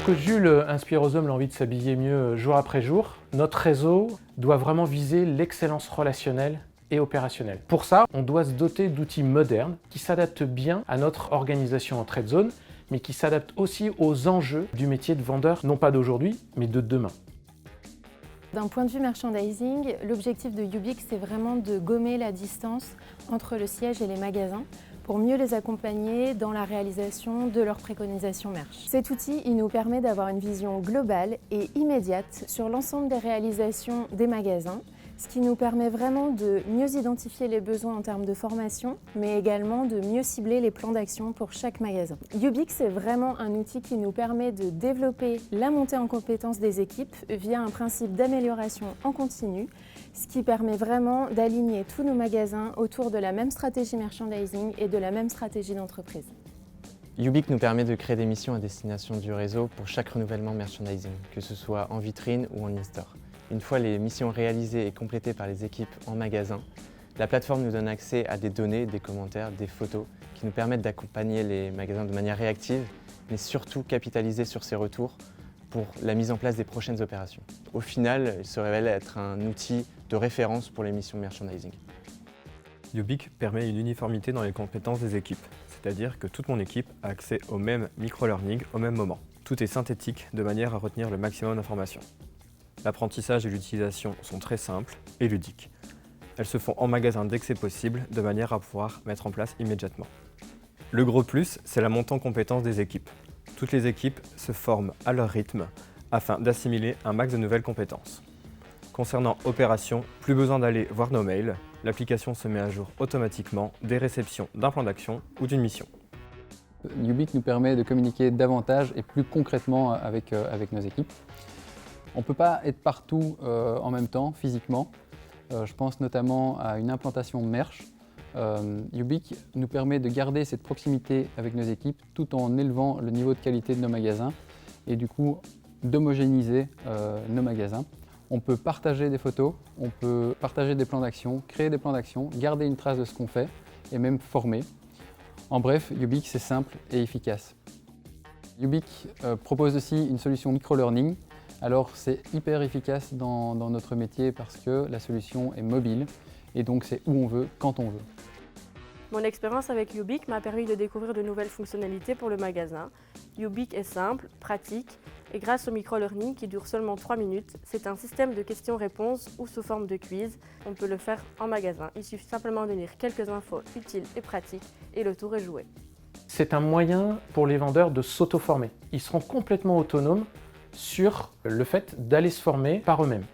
Pour que Jules inspire aux hommes l'envie de s'habiller mieux jour après jour, notre réseau doit vraiment viser l'excellence relationnelle et opérationnelle. Pour ça, on doit se doter d'outils modernes qui s'adaptent bien à notre organisation en trade zone, mais qui s'adaptent aussi aux enjeux du métier de vendeur, non pas d'aujourd'hui, mais de demain. D'un point de vue merchandising, l'objectif de Ubique, c'est vraiment de gommer la distance entre le siège et les magasins pour mieux les accompagner dans la réalisation de leurs préconisations merch. Cet outil, il nous permet d'avoir une vision globale et immédiate sur l'ensemble des réalisations des magasins, ce qui nous permet vraiment de mieux identifier les besoins en termes de formation, mais également de mieux cibler les plans d'action pour chaque magasin. Ubique, c'est vraiment un outil qui nous permet de développer la montée en compétences des équipes via un principe d'amélioration en continu, ce qui permet vraiment d'aligner tous nos magasins autour de la même stratégie merchandising et de la même stratégie d'entreprise. Ubique nous permet de créer des missions à destination du réseau pour chaque renouvellement merchandising, que ce soit en vitrine ou en in-store. Une fois les missions réalisées et complétées par les équipes en magasin, la plateforme nous donne accès à des données, des commentaires, des photos qui nous permettent d'accompagner les magasins de manière réactive, mais surtout capitaliser sur ces retours pour la mise en place des prochaines opérations. Au final, il se révèle être un outil de référence pour les missions merchandising. Ubique permet une uniformité dans les compétences des équipes, c'est-à-dire que toute mon équipe a accès au même micro-learning au même moment. Tout est synthétique de manière à retenir le maximum d'informations. L'apprentissage et l'utilisation sont très simples et ludiques. Elles se font en magasin dès que c'est possible, de manière à pouvoir mettre en place immédiatement. Le gros plus, c'est la montée en compétences des équipes. Toutes les équipes se forment à leur rythme afin d'assimiler un max de nouvelles compétences. Concernant opérations, plus besoin d'aller voir nos mails, l'application se met à jour automatiquement dès réception d'un plan d'action ou d'une mission. Ubique nous permet de communiquer davantage et plus concrètement avec nos équipes. On ne peut pas être partout en même temps, physiquement. Je pense notamment à une implantation merch. Ubique nous permet de garder cette proximité avec nos équipes tout en élevant le niveau de qualité de nos magasins et du coup d'homogénéiser nos magasins. On peut partager des photos, on peut partager des plans d'action, créer des plans d'action, garder une trace de ce qu'on fait et même former. En bref, Ubique, c'est simple et efficace. Ubique propose aussi une solution micro-learning. Alors c'est hyper efficace dans notre métier parce que la solution est mobile et donc c'est où on veut, quand on veut. Mon expérience avec Ubique m'a permis de découvrir de nouvelles fonctionnalités pour le magasin. Ubique est simple, pratique et grâce au micro-learning qui dure seulement 3 minutes, c'est un système de questions-réponses ou sous forme de quiz. On peut le faire en magasin. Il suffit simplement de lire quelques infos utiles et pratiques et le tour est joué. C'est un moyen pour les vendeurs de s'auto-former. Ils seront complètement autonomes sur le fait d'aller se former par eux-mêmes.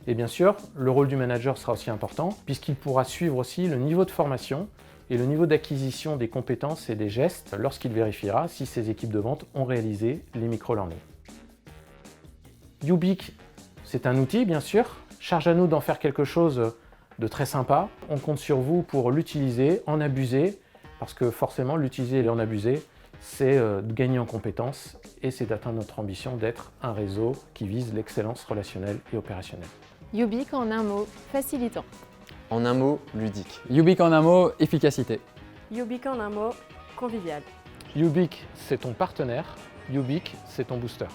Et bien sûr, le rôle du manager sera aussi important puisqu'il pourra suivre aussi le niveau de formation et le niveau d'acquisition des compétences et des gestes lorsqu'il vérifiera si ses équipes de vente ont réalisé les micro-learning. Ubique, c'est un outil bien sûr, charge à nous d'en faire quelque chose de très sympa. On compte sur vous pour l'utiliser, en abuser, parce que forcément l'utiliser et en abuser, c'est de gagner en compétences et c'est d'atteindre notre ambition d'être un réseau qui vise l'excellence relationnelle et opérationnelle. Ubique en un mot, facilitant. En un mot, ludique. Ubique en un mot, efficacité. Ubique en un mot, convivial. Ubique, c'est ton partenaire. Ubique, c'est ton booster.